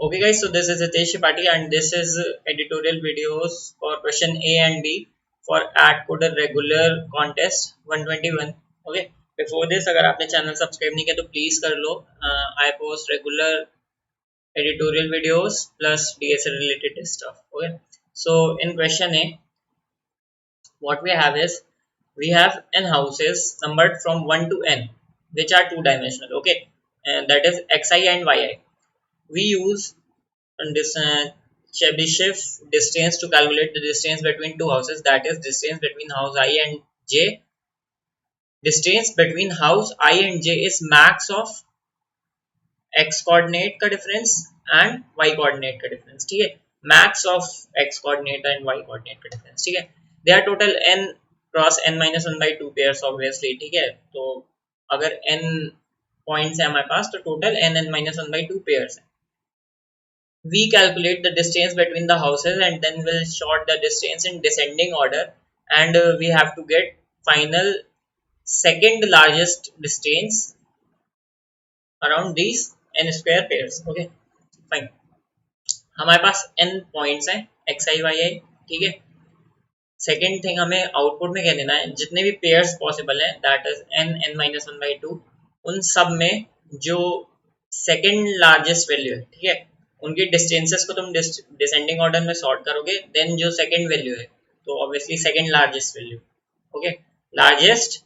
Okay guys, so this is Hitesh Tripathi and this is editorial videos for question A and B for at coder regular contest 121. Okay, before this अगर आपने channel subscribe नहीं किया तो please कर लो. I post regular editorial videos plus DSA related stuff. Okay, so in question A, what we have is we have n houses numbered from 1 to n which are two dimensional. Okay, and that is xi and yi. We use and this Chebyshev distance to calculate the distance between two houses, that is distance between house I and J. Distance between house I and J is max of x coordinate का difference and y coordinate का difference. ठीक है, max of x coordinate and y coordinate का difference. ठीक है, they are total n cross n minus 1 by 2 pairs obviously. ठीक है, तो अगर n points है हमारे पास तो total n minus 1 by 2 pairs है. We calculate the distance between the houses and then we'll sort the distance in descending order, and we have to get final second largest distance around these n square pairs. Okay, fine. हमारे पास n points हैं xi yi. ठीक है, second thing हमें output में क्या देना है, जितने भी पेयर्स पॉसिबल हैं that is n minus 1 by 2, उन सब में जो सेकेंड लार्जेस्ट वैल्यू है, ठीक है, उनकी डिस्टेंसेस को तुम डिसेंडिंग ऑर्डर में सॉर्ट करोगे, देन जो सेकेंड वैल्यू है तो obviously second largest value. Okay, largest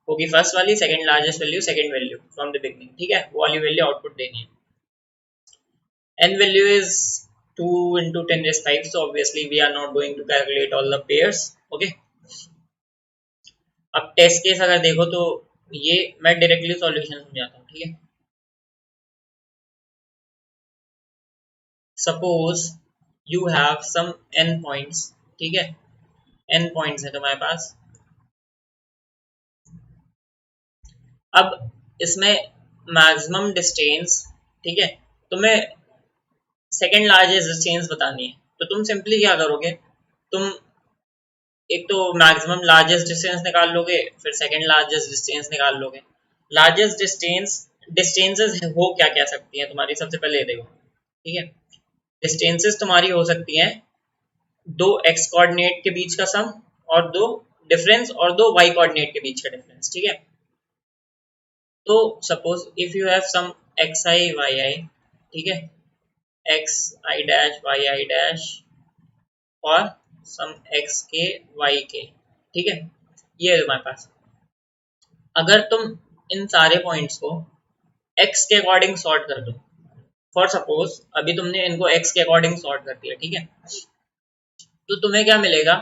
होगी फर्स्ट वाली, second largest value second value from the beginning. ठीक है, वो वाली वैल्यू आउटपुट देनी है. n value is 2 into 10 raised 5, so obviously we are not going to calculate all the pairs. Okay, अब test case अगर देखो तो ये मैं डायरेक्टली सॉल्यूशन समझाता हूँ. ठीक है, suppose you have some n points. ठीक है, n पॉइंट्स है तुम्हारे पास. अब इसमें मैक्सिमम डिस्टेंस, ठीक है, तुम्हें सेकेंड लार्जेस्ट डिस्टेंस बतानी है, तो तुम सिंपली क्या करोगे, तुम एक तो मैक्सिमम लार्जेस्ट डिस्टेंस निकाल लोगे, फिर सेकंड लार्जेस्ट डिस्टेंस निकाल लोगे. लार्जेस्ट डिस्टेंसेस हो क्या क्या सकती हैं तुम्हारी, सबसे पहले ये देखो. ठीक है, डिस्टेंसेस तुम्हारी हो सकती हैं दो एक्स कोऑर्डिनेट के बीच का सम और दो डिफरेंस और दो वाई कोऑर्डिनेट के बीच का डिफरेंस. ठीक है, तो suppose if you have some x i y i, ठीक है, x i dash y i dash और सम एक्स के वाई के. ठीक है, ये है तुम्हारे पास. अगर तुम इन सारे पॉइंट्स को x के अकॉर्डिंग सॉर्ट कर दो, फॉर सपोज अभी तुमने इनको x के अकॉर्डिंग सॉर्ट कर दिया, ठीक है, तो तुम्हें क्या मिलेगा,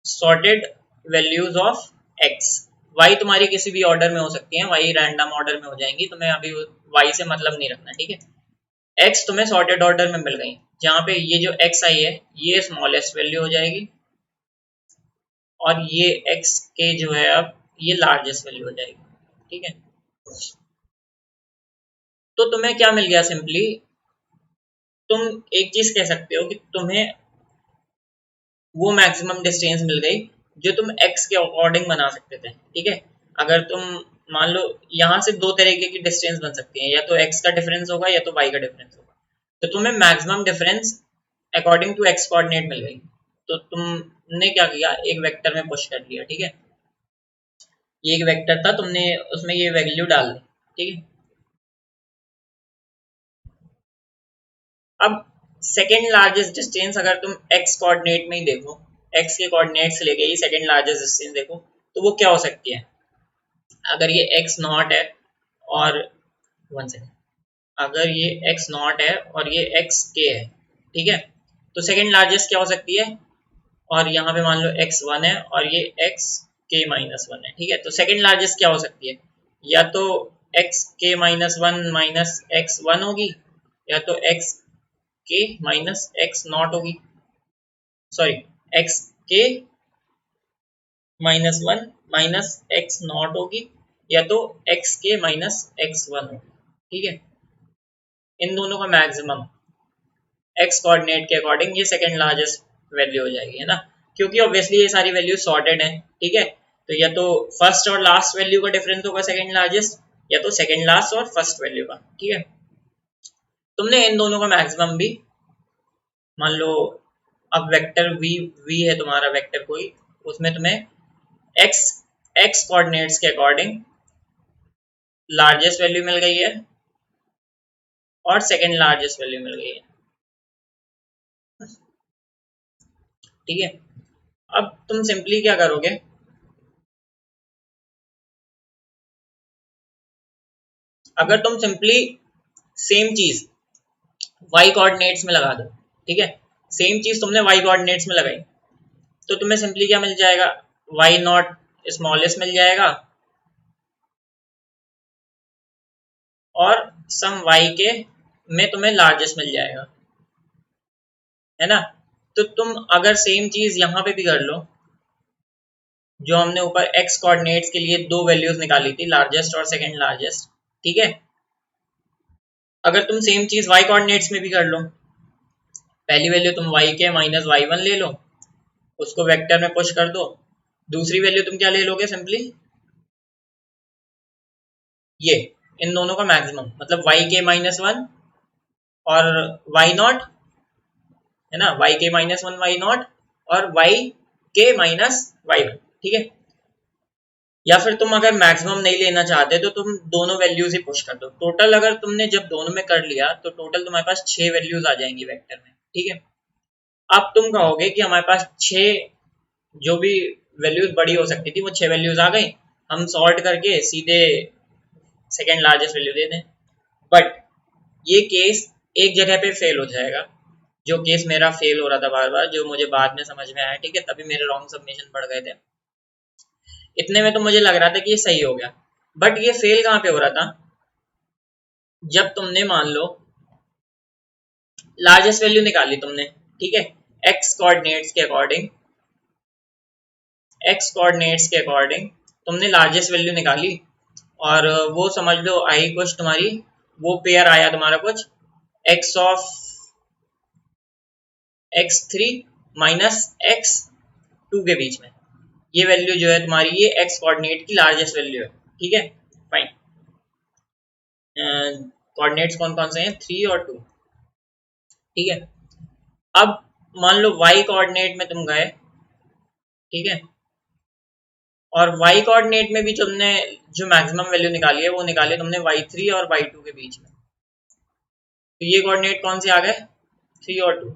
sorted values of x. y तुम्हारी किसी भी ऑर्डर में हो सकती है, y रैंडम ऑर्डर में हो जाएंगी, तुम्हें अभी y से मतलब नहीं रखना. ठीक है, x तुम्हें सॉर्टेड ऑर्डर में मिल गई, जहां पे ये जो x आई है ये स्मॉलेस्ट वैल्यू हो जाएगी और ये x के जो है अब ये लार्जेस्ट वैल्यू हो जाएगी. ठीक है, तो तुम्हें क्या मिल गया, सिंपली तुम एक चीज कह सकते हो कि तुम्हें वो मैक्सिमम डिस्टेंस मिल गई जो तुम x के अकॉर्डिंग बना सकते थे. ठीक है, अगर तुम मान लो यहाँ से दो तरीके की डिस्टेंस बन सकती है, या तो x का डिफरेंस होगा या तो y का डिफरेंस होगा, तो तुम्हें maximum difference according to x coordinate मिल गई, तो तुमने क्या किया, एक वेक्टर में पुश कर लिया. ठीक है, ये एक वेक्टर था, तुमने उसमें ये वैल्यू डाल दी. ठीक है, अब सेकेंड लार्जेस्ट डिस्टेंस अगर तुम x कोऑर्डिनेट में ही देखो, x के कोऑर्डिनेट से लेके ये सेकेंड लार्जेस्ट डिस्टेंस देखो, तो वो क्या हो सकती है, अगर ये x नॉट है और वन सेकेंड, अगर ये x नॉट है और ये x k है, ठीक है, तो सेकेंड लार्जेस्ट क्या हो सकती है, और यहाँ पे मान लो x वन है और ये x k माइनस वन है. ठीक है, तो सेकेंड लार्जेस्ट क्या हो सकती है, या तो x k minus one minus x one होगी, या तो x k minus x not होगी, sorry x k minus one minus x not होगी, या तो x k minus x one होगी. ठीक है, इन दोनों का मैक्सिमम x कोऑर्डिनेट के अकॉर्डिंग ये सेकेंड लार्जेस्ट वैल्यू हो जाएगी, है ना, क्योंकि ऑब्वियसली ये सारी वैल्यू सॉर्टेड है. ठीक है, तो या तो फर्स्ट और लास्ट वैल्यू का डिफरेंस होगा सेकेंड लार्जेस्ट, या तो सेकेंड लास्ट और फर्स्ट वैल्यू का. ठीक है, तुमने इन दोनों का मैक्सिमम भी, मान लो अब वेक्टर वी है तुम्हारा वेक्टर कोई, उसमें तुम्हें एक्स एक्स कोऑर्डिनेट्स के अकॉर्डिंग लार्जेस्ट वैल्यू मिल गई है और सेकंड लार्जेस्ट वैल्यू मिल गई है, ठीक है। अब तुम सिंपली क्या करोगे, अगर तुम सिंपली सेम चीज y कोऑर्डिनेट्स में लगा दो, ठीक है, सेम चीज तुमने y कोऑर्डिनेट्स में लगाई, तो तुम्हें सिंपली क्या मिल जाएगा, y नॉट स्मॉलेस्ट मिल जाएगा और सम y के में तुम्हें लार्जेस्ट मिल जाएगा, है ना। तो तुम अगर सेम चीज यहां पे भी कर लो, जो हमने ऊपर x कोऑर्डिनेट्स के लिए दो वैल्यूज निकाली थी, लार्जेस्ट और सेकंड लार्जेस्ट, ठीक है, अगर तुम सेम चीज y कोऑर्डिनेट्स में भी कर लो, पहली वैल्यू तुम y के माइनस y1 ले लो, उसको वेक्टर में पुश कर दो, दूसरी वैल्यू तुम क्या ले लोगे, सिंपली ये इन दोनों का मैक्सिमम, मतलब y के माइनस वन और y नॉट, है ना, y के माइनस वन y नॉट और y के माइनस y1, ठीक है। या फिर तुम अगर मैक्सिमम नहीं लेना चाहते तो तुम दोनों वैल्यूज ही पुश कर दो, टोटल अगर तुमने जब दोनों में कर लिया तो टोटल तुम्हारे पास 6 वैल्यूज आ जाएंगी वेक्टर में, ठीक है। अब तुम कहोगे कि हमारे पास 6 जो भी वैल्यूज बड़ी हो सकती थी वो 6 वैल्यूज आ गई, हम सॉर्ट करके सीधे सेकेंड लार्जेस्ट वैल्यू दे दें, बट ये केस एक जगह पे फेल हो जाएगा, जो केस मेरा फेल हो रहा था बार बार, जो मुझे बाद में समझ में आया, ठीक है, तभी मेरे रॉन्ग सबमिशन बढ़ गए थे, इतने में तो मुझे लग रहा था कि ये सही हो गया, बट ये फेल कहाँ पे हो रहा था, जब तुमने मान लो लार्जेस्ट वैल्यू निकाली तुमने, ठीक है, एक्स कोऑर्डिनेट्स के अकॉर्डिंग, एक्स कोऑर्डिनेट्स के अकॉर्डिंग तुमने लार्जेस्ट वैल्यू निकाली, और वो समझ लो आई कुछ तुम्हारी, वो पेयर आया तुम्हारा कुछ x of x3 minus x2 के बीच में, ये वैल्यू जो है तुम्हारी, ये एक्स कोऑर्डिनेट की लार्जेस्ट वैल्यू है, ठीक है, फाइन। कोऑर्डिनेट्स कौन कौन से हैं, 3 और 2, ठीक है। अब मान लो y कोऑर्डिनेट में तुम गए, ठीक है, और y कोऑर्डिनेट में भी तुमने जो मैक्सिमम वैल्यू निकाली है वो निकाली तुमने y3 और y2 के बीच में, तो ये कोऑर्डिनेट कौन से आ गए, 3 और 2।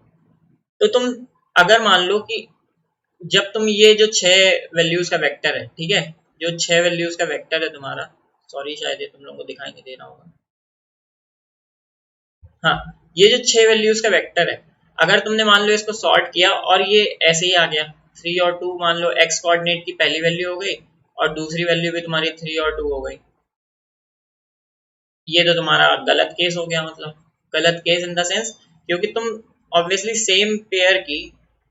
तो तुम अगर मान लो कि जब तुम ये जो 6 वैल्यूज का वेक्टर है, ठीक है, जो 6 वैल्यूज का वेक्टर है तुम्हारा, सॉरी शायद ये तुम लोगों को दिखाई नहीं दे रहा होगा, हाँ, ये जो 6 वैल्यूज का वेक्टर है, अगर तुमने मान लो इसको सॉर्ट किया और ये ऐसे ही आ गया 3 और 2, मान लो एक्स कोऑर्डिनेट की पहली वैल्यू हो गई और दूसरी वैल्यू भी तुम्हारी 3 और 2 हो गई, ये तो तुम्हारा गलत केस हो गया, मतलब गलत केस इन द सेंस, क्योंकि तुम ऑब्वियसली सेम पेयर की,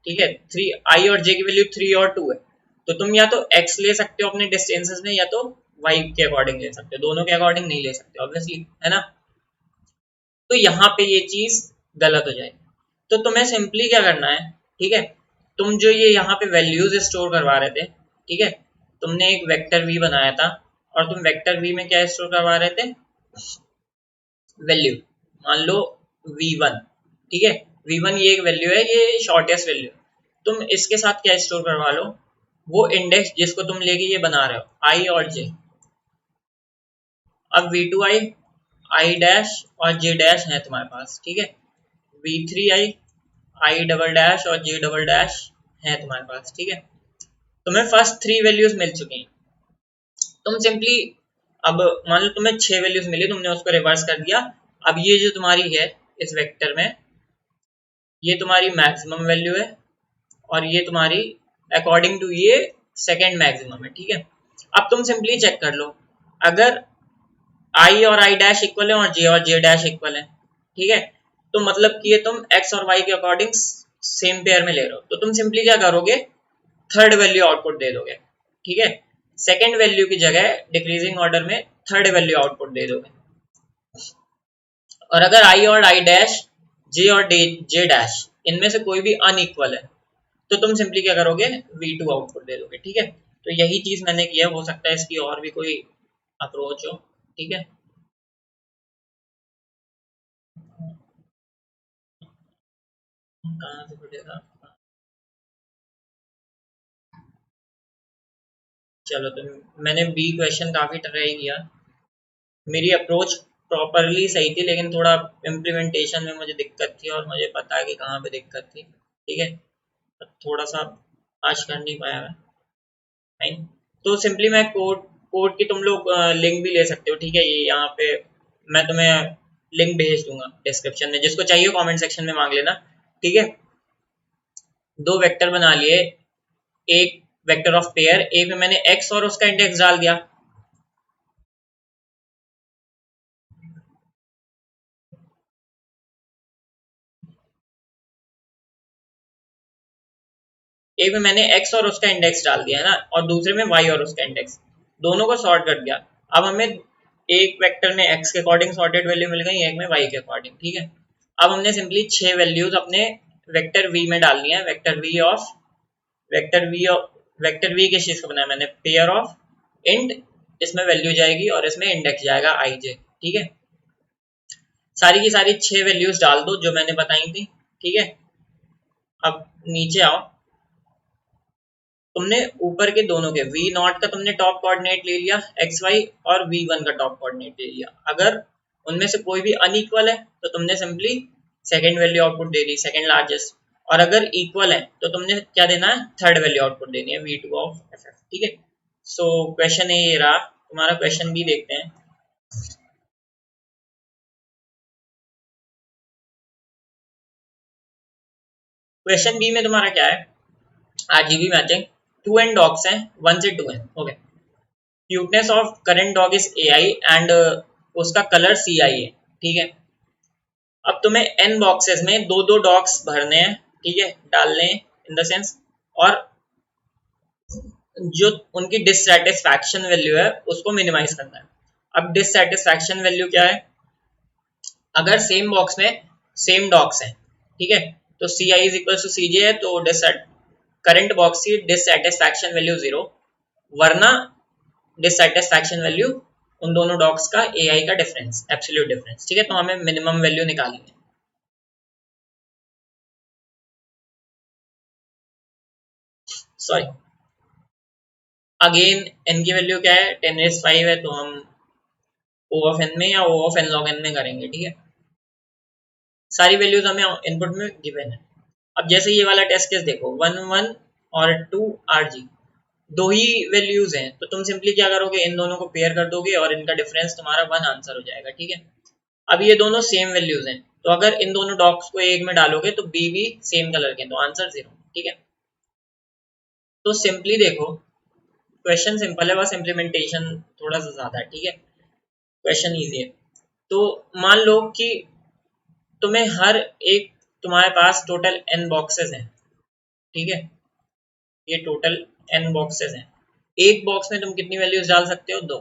ठीक है, 3 आई और जे की वैल्यू 3 और 2 है, तो तुम या तो x ले सकते हो अपने डिस्टेंसेस में, या तो y के अकॉर्डिंग ले सकते हो, दोनों के अकॉर्डिंग नहीं ले सकते ऑब्वियसली, है ना। तो यहाँ पे ये चीज गलत हो जाएगी, तो तुम्हें सिंपली क्या करना है, ठीक है, तुम जो ये यहाँ पे वैल्यूज स्टोर करवा रहे थे, ठीक है, तुमने एक वेक्टर v बनाया था और तुम वेक्टर v में क्या स्टोर करवा रहे थे, वैल्यू, मान लो v1, ठीक है, v1 ये एक वैल्यू है, ये शॉर्टेस्ट वैल्यू, तुम इसके साथ क्या स्टोर करवा लो, वो इंडेक्स जिसको तुम लेके ये बना रहे हो i और j, अब v2i i डैश और j डैश है तुम्हारे पास, ठीक है, v3i i डबल डैश और j डबल डैश है तुम्हारे पास, ठीक है, तुम्हें फर्स्ट 3 वैल्यूज मिल चुकी हैं, तुम सिंपली अब मान लो तुम्हें 6 वैल्यूज मिली, तुमने उसको रिवर्स कर दिया, अब ये जो तुम्हारी है इस वेक्टर में, ये तुम्हारी मैक्सिमम वैल्यू है और ये तुम्हारी अकॉर्डिंग टू ये सेकंड मैक्सिमम है, ठीक है। अब तुम सिंपली चेक कर लो, अगर i और i डैश इक्वल है और j डैश इक्वल है, ठीक है, तो मतलब कि ये तुम x और y के अकॉर्डिंग सेम पेयर में ले रहे हो, तो तुम सिंपली क्या करोगे, थर्ड वैल्यू आउटपुट दे दोगे, ठीक है, सेकंड वैल्यू की जगह डिक्रीजिंग ऑर्डर में थर्ड वैल्यू आउटपुट दे दोगे, और अगर i और i डैश j और j डैश इनमें से कोई भी अनइक्वल है तो तुम सिंपली क्या करोगे, v2 आउटपुट दे दोगे, ठीक है। तो यही चीज मैंने किया, हो सकता है इसकी और भी कोई अप्रोच हो, ठीक है। कहाँ से खुलेगा? चलो, तो मैंने बी क्वेश्चन काफी ट्राई किया, मेरी अप्रोच प्रॉपरली सही थी, लेकिन थोड़ा इम्प्लीमेंटेशन में मुझे दिक्कत थी और मुझे पता है कि कहाँ पे दिक्कत थी। ठीक है, थोड़ा सा आज कर नहीं पाया मैं। फाइन। तो सिंपली मैं कोड कोड की तुम लोग लिंक भी ले सकते हो। ठीक है, ये यहाँ पे मैं तुम्हें लिंक भेज दूंगा डिस्क्रिप्शन में, जिसको चाहिए कमेंट सेक्शन में मांग लेना। ठीक है, दो वेक्टर बना लिए, एक वेक्टर ऑफ पेयर, एक में मैंने एक्स और उसका इंडेक्स डाल दिया। एक में मैंने एक्स और उसका इंडेक्स डाल दिया है ना, और दूसरे में वाई और उसका इंडेक्स, दोनों को सॉर्ट कर दिया। अब हमें एक वेक्टर में एक्स के अकॉर्डिंग सॉर्टेड वैल्यू मिल गई, एक में वाई के अकॉर्डिंग। ठीक है, अब हमने सिंपली 6 वैल्यूज अपने वेक्टर वी में डालनी है। वेक्टर वी किस चीज का बनाया मैंने? पेयर ऑफ इंट, इसमें वैल्यू जाएगी और इसमें इंडेक्स जाएगा आई जे। ठीक है, सारी की सारी 6 वैल्यूज डाल दो जो मैंने बताई थी। ठीक है, अब नीचे आओ, तुमने ऊपर के दोनों के वी नॉट का तुमने टॉप कोऑर्डिनेट ले लिया एक्स वाई, और वी वन का टॉप कोऑर्डिनेट ले लिया। अगर उनमें से कोई भी अनइक्वल है तो तुमने सिंपली सेकंड वैल्यू आउटपुट दे दी, सेकंड लार्जेस्ट, और अगर इक्वल है तो तुमने क्या देना है? थर्ड वैल्यू आउटपुट देनी है, V two of F F. ठीक है, सो क्वेश्चन ये रहा, तुम्हारा क्वेश्चन भी देखते हैं। क्वेश्चन बी में तुम्हारा क्या है? RGB matching, two N dogs हैं, वन से two N. Okay, cuteness of current dog is A I and उसका कलर सी आई है। ठीक है, अब तुम्हें एन बॉक्सेस में दो दो डॉग्स भरने हैं। ठीक है, डालने इन द सेंस, और जो उनकी डिससेटिस्फैक्शन वैल्यू है उसको मिनिमाइज करना है। अब डिससेटिस्फैक्शन वैल्यू क्या है? अगर सेम बॉक्स में सेम डॉग्स हैं, ठीक है, तो सी आई इज इक्वल टू सी जे है, तो करंट बॉक्स की डिससेटिस्फैक्शन वैल्यू 0, वरना डिससेटिस्फैक्शन वैल्यू उन दोनों डॉग्स का ए आई का डिफरेंस, एब्सोल्यूट डिफरेंस। ठीक है, तो हमें मिनिमम वैल्यू निकालनी है। सॉरी, अगेन एन की वैल्यू क्या है? 10⁵ है, तो हम ओ ऑफ एन में या ओ ऑफ एन लॉग एन में करेंगे। ठीक है, सारी वैल्यूज हमें इनपुट में गिवन है। अब जैसे ये वाला टेस्ट केस देखो, 1 1 और 2 आर जी, दो ही वैल्यूज हैं, तो तुम सिंपली क्या करोगे? इन दोनों को पेयर कर दोगे और इनका डिफरेंस तुम्हारा 1 आंसर हो जाएगा। ठीक है, अब ये दोनों सेम वैल्यूज हैं, तो अगर इन दोनों डॉग्स को एक में डालोगे तो बी भी सेम कलर के, तो आंसर 0। ठीक है, तो सिंपली देखो, क्वेश्चन सिंपल है, बस इम्प्लीमेंटेशन थोड़ा सा ज्यादा है। ठीक है, क्वेश्चन इजी है। तो मान लो कि तुम्हें हर एक, तुम्हारे पास टोटल n बॉक्सेस हैं। ठीक है, ये टोटल n बॉक्सेस हैं। एक बॉक्स में तुम कितनी वैल्यूज डाल सकते हो? 2।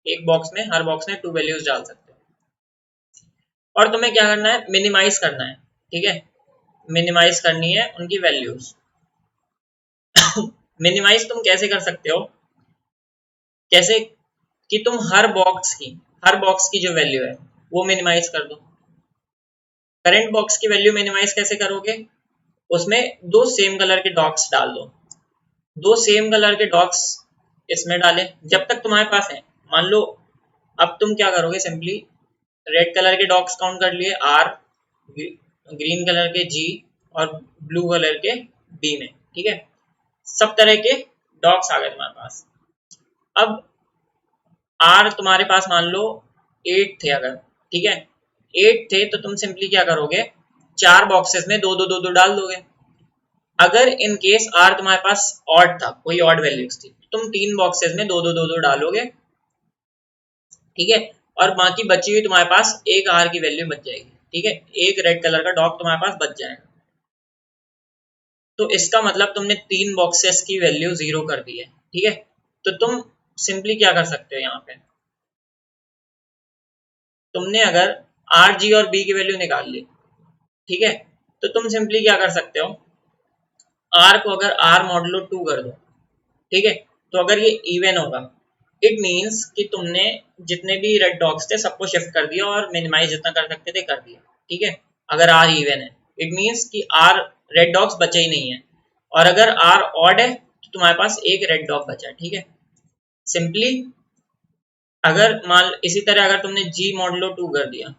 एक बॉक्स में, हर बॉक्स में 2 वैल्यूज डाल सकते हो, और तुम्हें क्या करना है? मिनिमाइज करना है। ठीक है, मिनिमाइज करनी है उनकी वैल्यूज। मिनिमाइज तुम कैसे कर सकते हो? कैसे कि तुम हर बॉक्स की जो वैल्यू है वो मिनिमाइज कर दो। करंट बॉक्स की वैल्यू मिनिमाइज कैसे करोगे? उसमें दो सेम कलर के डॉट्स डाल दो, दो सेम कलर के डॉट्स इसमें डाले जब तक तुम्हारे पास है। मान लो, अब तुम क्या करोगे? सिंपली रेड कलर के डॉट्स काउंट कर लिए आर, ग्रीन कलर के जी, और ब्लू कलर के बी में। ठीक है, सब तरह के डॉट्स आ गए तुम्हारे पास। अब आर तुम्हारे पास मान लो 8 थे अगर, ठीक है, 8 थे, तो तुम सिंपली क्या करोगे? 4 बॉक्सेस में दो दो दो दो डाल दोगे। अगर इन केस आर तुम्हारे पास ऑड था, कोई ऑड वैल्यूज थी, तो तुम 3 बॉक्सेस में दो दो दो दो डालोगे। ठीक है, और बाकी बची हुई तुम्हारे पास एक आर की वैल्यू बच जाएगी। ठीक है, एक रेड कलर का डॉट तुम्हारे पास बच जाएगा। तो इसका मतलब तुमने 3 बॉक्सेस की वैल्यू 0 कर दी है। ठीक है, तो तुम सिंपली क्या कर सकते हो? यहाँ पे तुमने अगर आर जी और बी की वैल्यू निकाल ली, ठीक है, तो तुम सिंपली क्या कर सकते हो? आर को अगर आर मॉडुलो 2 कर दो, ठीक है, तो अगर ये इवन होगा, इट मीन्स कि तुमने जितने भी रेड डॉट्स थे सबको शिफ्ट कर दिया और मिनिमाइज जितना कर सकते थे कर दिया। ठीक है, अगर आर इवन है, इट मीन्स कि आर रेड डॉग्स बचे ही नहीं है, और अगर आर ऑड है तो तुम्हारे पास एक रेड डॉग बचा है। ठीक है, सिंपली अगर मान इसी तरह अगर तुमने जी मॉडलो 2 कर दिया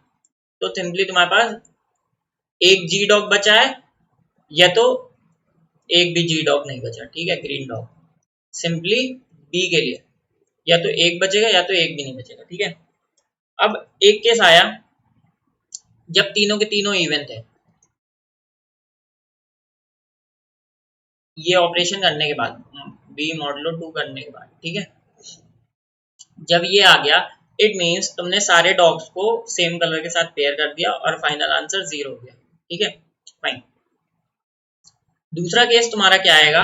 तो सिंपली तुम्हारे पास एक जी डॉग बचा है, या तो एक भी जी डॉग नहीं बचा। ठीक है, ग्रीन डॉग सिंपली बी के लिए या तो एक बचेगा या तो एक भी नहीं बचेगा। ठीक है, अब एक केस आया जब तीनों के तीनों इवन थे, ये ऑपरेशन करने के बाद बी मॉडलो 2 करने के बाद। ठीक है, जब ये आ गया इट मीन्स तुमने सारे डॉग्स को सेम कलर के साथ पेयर कर दिया और फाइनल आंसर 0 हो गया। ठीक है, फाइन। दूसरा केस तुम्हारा क्या आएगा,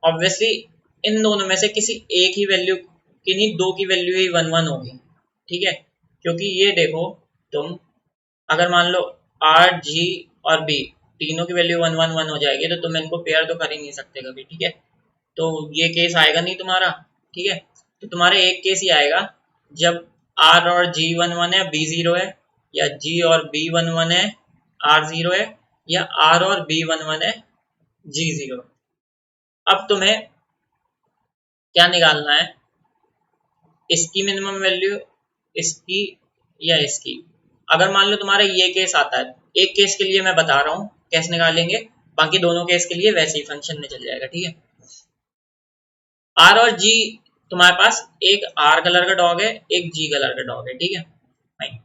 ऑब्वियसली इन दोनों में से किसी एक ही वैल्यू की नहीं, दो की वैल्यू ही 1 1 होगी। ठीक है, क्योंकि ये देखो तुम अगर मान लो आर जी और बी तीनों की वैल्यू 1 1 1 हो जाएगी तो तुम इनको पेयर तो कर ही नहीं सकते कभी। ठीक है, तो ये केस आएगा नहीं तुम्हारा। ठीक है, तो तुम्हारे एक केस ही आएगा जब आर और जी 1 1 है, बी 0 है, या जी और बी 1 1 है, आर 0 है, या आर और बी 1 1 है, जी 0। अब तुम्हें क्या निकालना है, इसकी मिनिमम वैल्यू, इसकी या इसकी। अगर मान लो तुम्हारा ये केस आता है, एक केस के लिए मैं बता रहा हूँ कैसे निकालेंगे, बाकी दोनों केस के लिए वैसे ही फंक्शन में चल जाएगा। ठीक है, आर और जी तुम्हारे पास एक आर कलर का डॉग है, एक जी कलर का डॉग है। ठीक है, फाइन।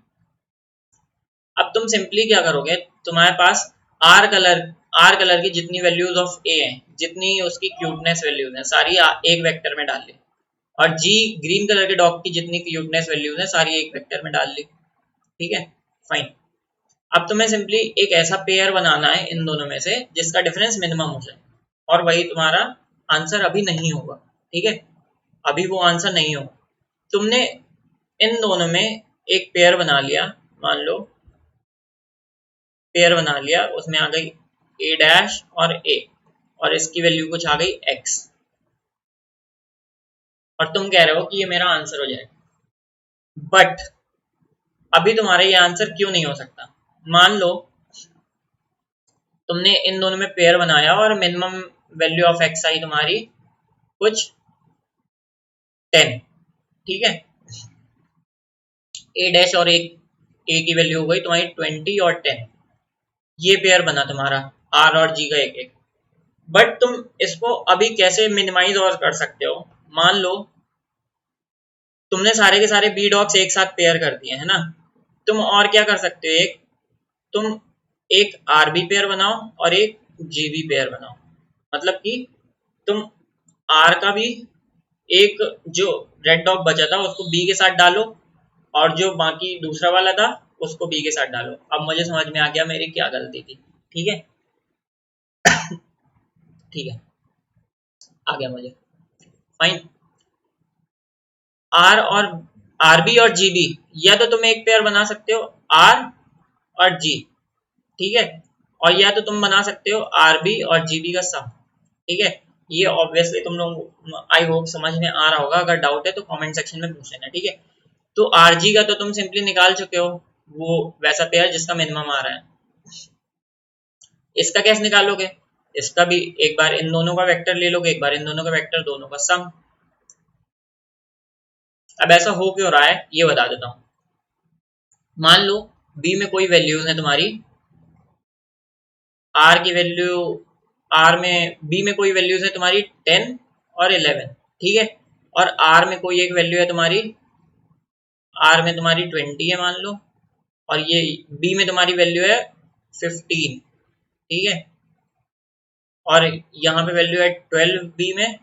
अब तुम सिंपली क्या करोगे, तुम्हारे पास आर कलर की जितनी वैल्यूज ऑफ ए है, जितनी उसकी क्यूटनेस वैल्यूज है, सारी एक वेक्टर में डाल ली, और जी ग्रीन कलर के डॉग की जितनी क्यूटनेस वैल्यूज है सारी एक वेक्टर में डाल ली। ठीक है, फाइन। अब तुम्हें सिंपली एक ऐसा पेयर बनाना है इन दोनों में से जिसका डिफरेंस मिनिमम हो जाए, और वही तुम्हारा आंसर अभी नहीं होगा। ठीक है, अभी वो आंसर नहीं होगा। तुमने इन दोनों में एक पेयर बना लिया, मान लो पेयर बना लिया, उसमें आ गई ए डैश और ए, और इसकी वैल्यू कुछ आ गई एक्स, और तुम कह रहे हो कि ये मेरा आंसर हो जाएगा। बट अभी तुम्हारा ये आंसर क्यों नहीं हो सकता, मान लो तुमने इन दोनों में पेयर बनाया और मिनिमम वैल्यू ऑफ एक्स आई तुम्हारी कुछ 10। ठीक है, ए डैश और ए की वैल्यू हो गई तुम्हारी 20 और 10, ये पेयर बना तुम्हारा आर और जी का एक एक। बट तुम इसको अभी कैसे मिनिमाइज और कर सकते हो, मान लो तुमने सारे के सारे बी डॉग्स एक साथ पेयर कर दिए है ना, तुम और क्या कर सकते हो, एक तुम एक आर बी पेयर बनाओ और एक जी बी पेयर बनाओ। मतलब कि तुम आर का भी एक जो रेड डॉग बचा था उसको बी के साथ डालो, और जो बाकी दूसरा वाला था उसको बी के साथ डालो। अब मुझे समझ में आ गया मेरी क्या गलती थी। ठीक है, ठीक है, आ गया मुझे, फाइन। आर और आरबी और जीबी, या तो तुम एक पेयर बना सकते हो आर और जी। ठीक है, और या तो तुम बना सकते हो आरबी और जीबी का सम। ठीक है, ये ऑब्वियसली तुम लोग आई होप समझ में आ रहा होगा, अगर डाउट है तो कमेंट सेक्शन में पूछ लेना। ठीक है, तो आरजी का तो तुम सिंपली निकाल चुके हो, वो वैसा पेयर जिसका मिनिमम आ रहा है। इसका कैसे निकालोगे, इसका भी एक बार इन दोनों का वेक्टर ले लोगे, एक बार इन दोनों का वेक्टर, दोनों का सम। अब ऐसा हो क्यों रहा है ये बता देता हूं। मान लो बी में कोई वैल्यूज है तुम्हारी, आर की वैल्यू, आर में बी में कोई वैल्यूज है तुम्हारी 10 और 11। ठीक है, और आर में कोई एक वैल्यू है तुम्हारी, आर में तुम्हारी 20 है मान लो, और ये बी में तुम्हारी वैल्यू है 15। ठीक है, और यहाँ पे वैल्यू है 12 बी में,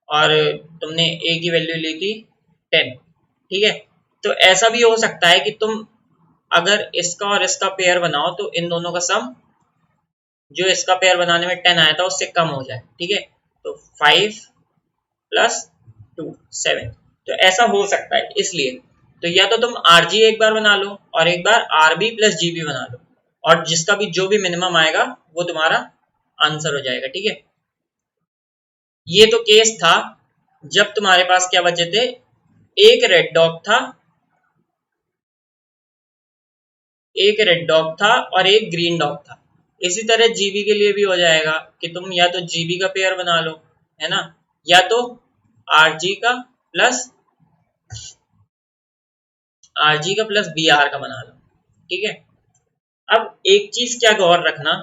और तुमने ए की वैल्यू ली थी 10। ठीक है, तो ऐसा भी हो सकता है कि तुम अगर इसका और इसका पेयर बनाओ तो इन दोनों का सम जो इसका पेयर बनाने में 10 आया था उससे कम हो जाए। ठीक है, तो 5 प्लस 2 7, तो ऐसा हो सकता है। इसलिए तो या तो तुम आरजी एक बार बना लो और एक बार आरबी प्लस जीबी बना लो, और जिसका भी जो भी मिनिमम आएगा वो तुम्हारा आंसर हो जाएगा। ठीक है, ये तो केस था जब तुम्हारे पास क्या बचे थे, एक रेड डॉग था, एक रेड डॉग था और एक ग्रीन डॉग था। इसी तरह जीबी के लिए भी हो जाएगा कि तुम या तो जीबी का पेयर बना लो, है ना, या तो आरजी का प्लस बी आर का बना लो। ठीक है, अब एक चीज क्या गौर रखना,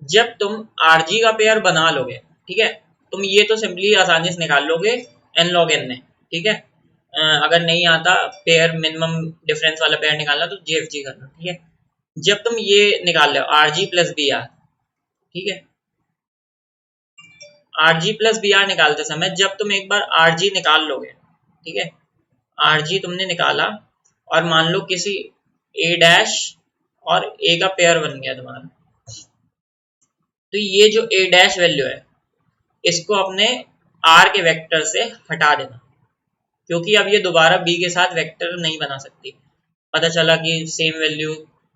जब तुम आरजी का पेयर बना लोगे, ठीक है, तुम ये तो सिंपली आसानी से निकाल लोगे एन लॉग एन में। ठीक है, अगर नहीं आता पेयर मिनिमम डिफरेंस वाला पेयर निकालना तो जेएफजी करना। ठीक है, जब तुम ये निकाल लो आरजी प्लस बी आर, ठीक है, आरजी प्लस बी आर निकालते समय जब तुम एक बार आरजी निकाल लोगे, ठीक है, आरजी तुमने निकाला और मान लो किसी ए डैश और ए का पेयर बन गया तुम्हारा, तो ये जो ए डैश वैल्यू है इसको अपने आर के वेक्टर से हटा देना, क्योंकि अब ये दोबारा बी के साथ वेक्टर नहीं बना सकती। पता चला कि सेम वैल्यू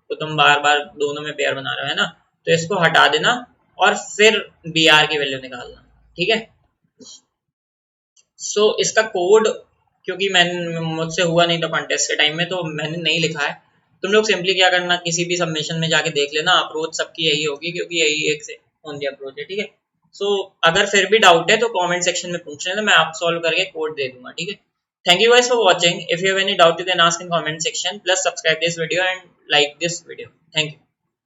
तो तुम बार बार दोनों में पेयर बना रहे हो, है ना, तो इसको हटा देना और फिर बी आर की वैल्यू निकालना। ठीक है, सो इसका कोड, क्योंकि मैंने मुझसे हुआ नहीं था कॉन्टेस्ट के टाइम में तो मैंने नहीं लिखा है, तुम लोग सिंपली क्या करना, किसी भी सबमिशन में जाके देख लेना, अप्रोच सबकी यही होगी क्योंकि यही एक से ओनली अप्रोच है। ठीक है, सो अगर फिर भी डाउट है तो कमेंट सेक्शन में पूछ लेना, मैं आप सॉल्व करके कोड दे दूंगा। ठीक है, thank you guys for watching. If you have any doubt you can ask in comment section, plus subscribe this video and like this video. Thank you.